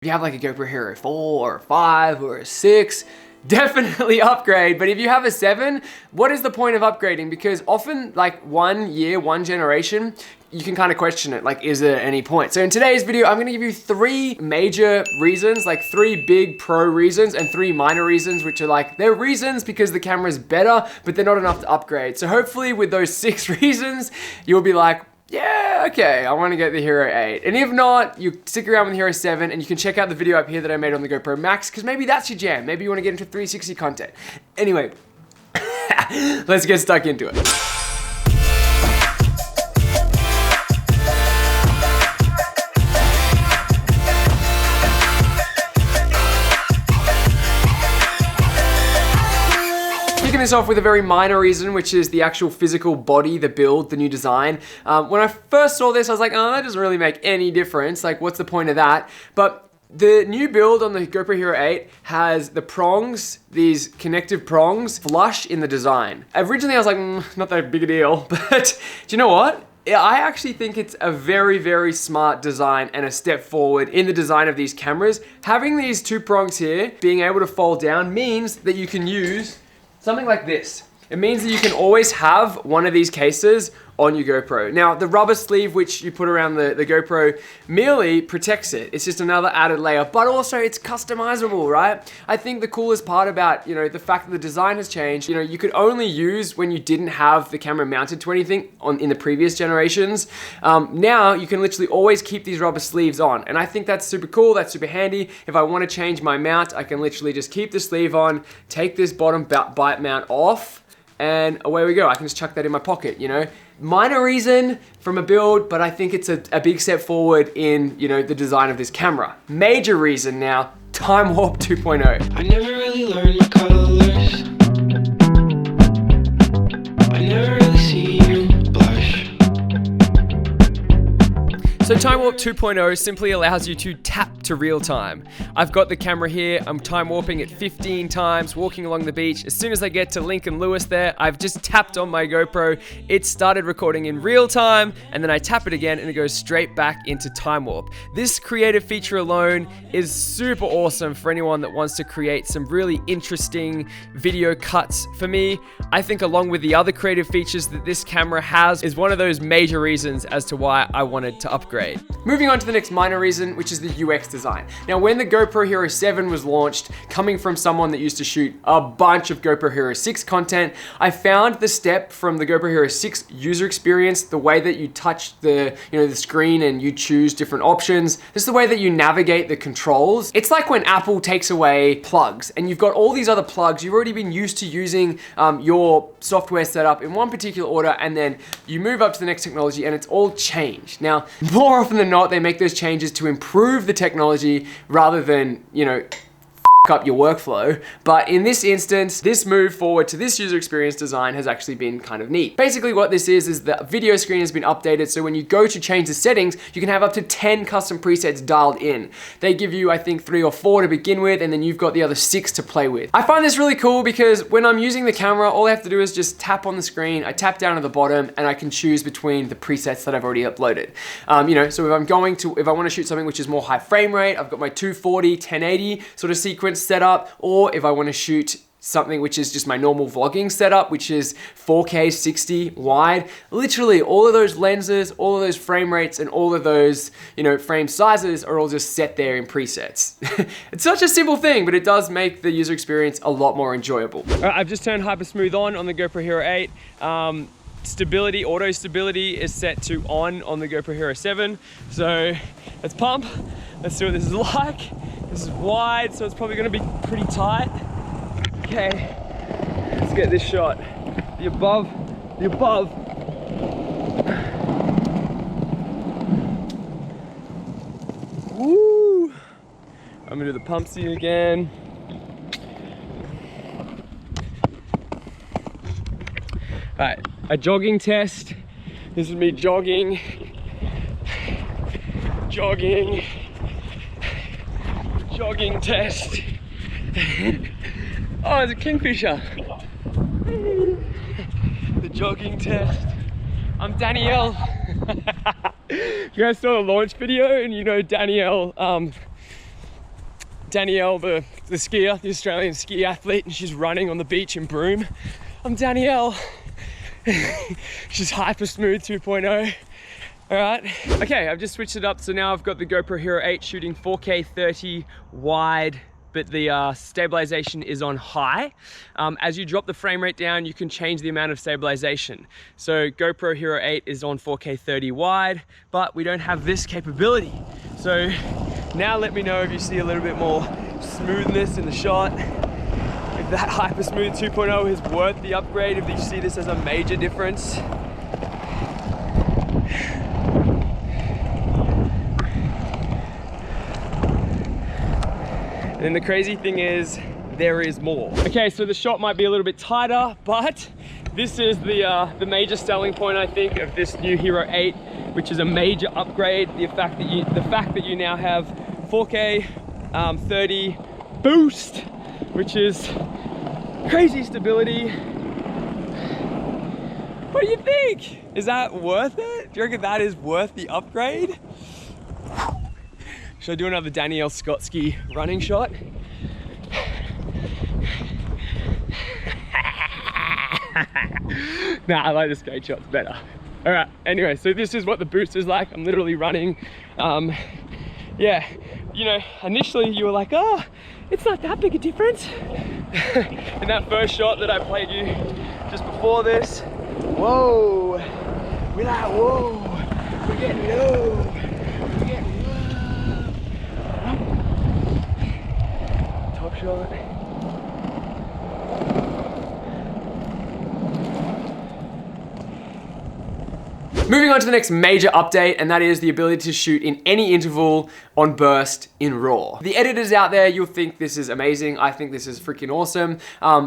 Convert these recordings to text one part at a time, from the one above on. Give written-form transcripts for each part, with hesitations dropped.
If you have like a GoPro Hero 4 or a 5 or a 6, definitely upgrade. But if you have a 7, what is the point of upgrading? Because often like 1 year, 1 generation, you can kind of question it, like, is there any point? So in today's video, I'm gonna give you 3 major reasons, like 3 big pro reasons and 3 minor reasons, which are like, they're reasons because the camera is better, but they're not enough to upgrade. So hopefully with those 6 reasons, you'll be like, yeah, okay, I want to get the Hero 8. And if not, you stick around with the Hero 7 and you can check out the video up here that I made on the GoPro Max, because maybe that's your jam. Maybe you want to get into 360 content. Anyway, let's get stuck into it. Kicking this off with a very minor reason, which is the actual physical body, the build, the new design. When I first saw this, I was like, oh, that doesn't really make any difference. Like, what's the point of that? But the new build on the GoPro Hero 8 has the prongs, these connective prongs, flush in the design. Originally, I was like, not that big a deal, but do you know what? I actually think it's a very, very smart design and a step forward in the design of these cameras. Having these 2 prongs here, being able to fold down, means that you can use something like this. It means that you can always have one of these cases on your GoPro. Now, the rubber sleeve which you put around the GoPro merely protects it. It's just another added layer, but also it's customizable, right? I think the coolest part about, the fact that the design has changed, you could only use when you didn't have the camera mounted to anything in the previous generations. Now you can literally always keep these rubber sleeves on, and I think that's super cool, that's super handy. If I want to change my mount, I can literally just keep the sleeve on, take this bottom bite mount off, and away we go. I can just chuck that in my pocket, Minor reason from a build, but I think it's a big step forward in, the design of this camera. Major reason now, Time Warp 2.0. I never really learned my colors. I never really see you blush. So Time Warp 2.0 simply allows you to tap to real time. I've got the camera here, I'm time warping it 15 times, walking along the beach. As soon as I get to Lincoln Lewis there, I've just tapped on my GoPro, it started recording in real time, and then I tap it again and it goes straight back into Time Warp. This creative feature alone is super awesome for anyone that wants to create some really interesting video cuts. For me, I think along with the other creative features that this camera has is one of those major reasons as to why I wanted to upgrade. Moving on to the next minor reason, which is the UX design. Now, when the GoPro Hero 7 was launched, coming from someone that used to shoot a bunch of GoPro Hero 6 content, I found the step from the GoPro Hero 6 user experience, the way that you touch the screen and you choose different options, this is the way that you navigate the controls. It's like when Apple takes away plugs and you've got all these other plugs, you've already been used to using your software setup in one particular order, and then you move up to the next technology and it's all changed. Now, more often than not, they make those changes to improve the technology rather than, up your workflow. But in this instance, this move forward to this user experience design has actually been kind of neat. Basically what this is the video screen has been updated, so when you go to change the settings, you can have up to 10 custom presets dialed in. They give you, I think, 3 or 4 to begin with, and then you've got the other 6 to play with. I find this really cool because when I'm using the camera, all I have to do is just tap on the screen, I tap down at the bottom, and I can choose between the presets that I've already uploaded. So if I want to shoot something which is more high frame rate, I've got my 240, 1080 sort of sequence set up, or if I want to shoot something which is just my normal vlogging setup, which is 4K 60 wide, literally all of those lenses, all of those frame rates, and all of those frame sizes are all just set there in presets. It's such a simple thing, but it does make the user experience a lot more enjoyable. All right, I've just turned Hyper Smooth on the GoPro Hero 8. Stability, auto stability is set to on the GoPro Hero 7. So let's pump. Let's see what this is like. This is wide, so it's probably gonna be pretty tight. Okay, let's get this shot. The above. Woo! I'm gonna do the pumpsy again. All right, a jogging test. This is me jogging. Jogging test. Oh, it's a kingfisher. The jogging test. I'm Danielle. You guys saw the launch video, and Danielle Danielle, the skier, the Australian ski athlete, and she's running on the beach in Broome. I'm Danielle. She's hyper smooth 2.0. All right. Okay, I've just switched it up. So now I've got the GoPro Hero 8 shooting 4K 30 wide, but the stabilization is on high. As you drop the frame rate down, you can change the amount of stabilization. So GoPro Hero 8 is on 4K 30 wide, but we don't have this capability. So now let me know if you see a little bit more smoothness in the shot. If that hyper smooth 2.0 is worth the upgrade, if you see this as a major difference. And then the crazy thing is, there is more. Okay, so the shot might be a little bit tighter, but this is the major selling point, I think, of this new Hero 8, which is a major upgrade. The fact that you now have 4K 30 boost, which is crazy stability. What do you think? Is that worth it? Do you reckon that is worth the upgrade? Should I do another Danielle Skotsky running shot? Nah, I like the skate shots better. All right, anyway, so this is what the boost is like. I'm literally running. Yeah, you know, initially you were like, oh, it's not that big a difference. In that first shot that I played you just before this, whoa, we're like, whoa, we're getting low, we're getting low. Top shot. Moving on to the next major update, and that is the ability to shoot in any interval on burst in RAW. The editors out there, you'll think this is amazing. I think this is freaking awesome.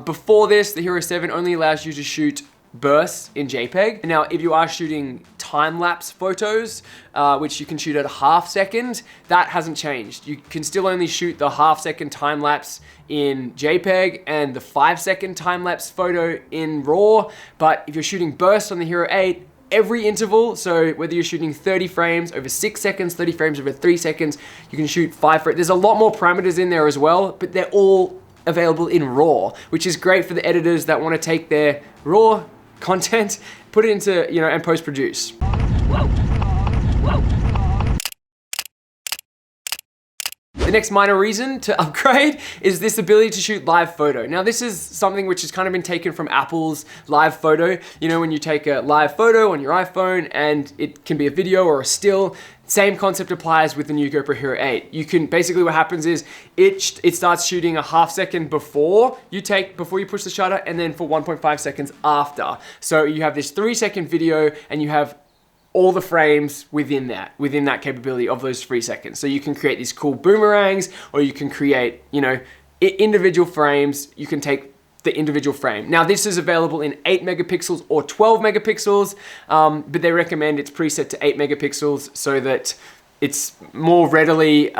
Before this, the Hero 7 only allows you to shoot bursts in JPEG. Now, if you are shooting time-lapse photos, which you can shoot at a half second, that hasn't changed. You can still only shoot the half-second time-lapse in JPEG and the 5-second time-lapse photo in RAW, but if you're shooting bursts on the Hero 8, every interval, so whether you're shooting 30 frames over 6 seconds, 30 frames over 3 seconds, you can shoot 5 frames. There's a lot more parameters in there as well, but they're all available in RAW, which is great for the editors that want to take their RAW content, put it into, you know, and post-produce. The next minor reason to upgrade is this ability to shoot live photo. Now, this is something which has kind of been taken from Apple's live photo. You know, when you take a live photo on your iPhone and it can be a video or a still, same concept applies with the new GoPro Hero 8. You can, basically what happens is it starts shooting a half second before you push the shutter, and then for 1.5 seconds after. So you have this 3-second video and you have all the frames within that capability of those 3 seconds. So you can create these cool boomerangs, or you can create, you know, individual frames. You can take the individual frame. Now, this is available in 8 megapixels or 12 megapixels, but they recommend it's preset to 8 megapixels so that it's more readily,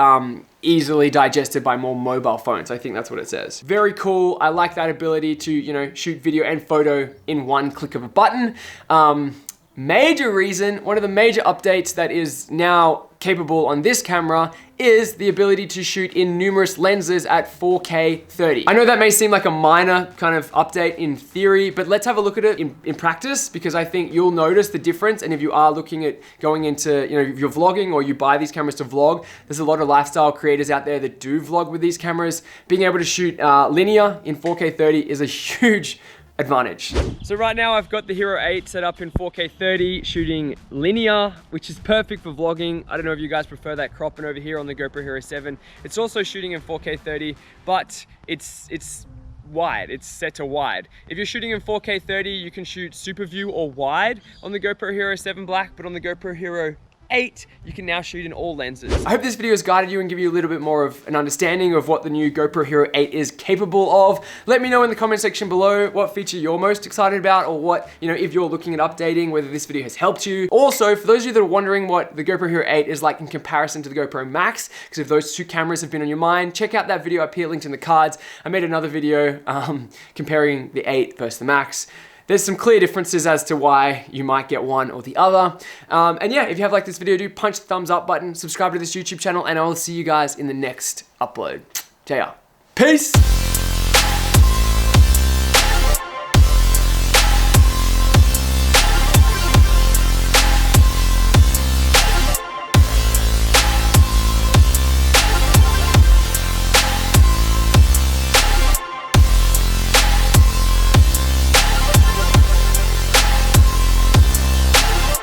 easily digested by more mobile phones. I think that's what it says. Very cool. I like that ability to, you know, shoot video and photo in one click of a button. Major reason, one of the major updates that is now capable on this camera is the ability to shoot in numerous lenses at 4K 30. I know that may seem like a minor kind of update in theory, but let's have a look at it in practice, because I think you'll notice the difference. And if you are looking at going into, you know, if you're vlogging or you buy these cameras to vlog, there's a lot of lifestyle creators out there that do vlog with these cameras. Being able to shoot linear in 4K 30 is a huge advantage. So right now I've got the Hero 8 set up in 4K 30 shooting linear, which is perfect for vlogging. I don't know if you guys prefer that cropping over here on the GoPro Hero 7. It's also shooting in 4K 30, but it's wide. It's set to wide. If you're shooting in 4K 30, you can shoot super view or wide on the GoPro Hero 7 Black, but on the GoPro Hero 8, you can now shoot in all lenses. I hope this video has guided you and give you a little bit more of an understanding of what the new GoPro Hero 8 is capable of. Let me know in the comment section below what feature you're most excited about, or what, you know, if you're looking at updating, whether this video has helped you. Also, for those of you that are wondering what the GoPro Hero 8 is like in comparison to the GoPro Max, because if those two cameras have been on your mind, check out that video up here linked in the cards. I made another video comparing the 8 versus the Max. There's some clear differences as to why you might get one or the other. And yeah, if you have liked this video, do punch the thumbs up button, subscribe to this YouTube channel, and I will see you guys in the next upload. JR. Peace!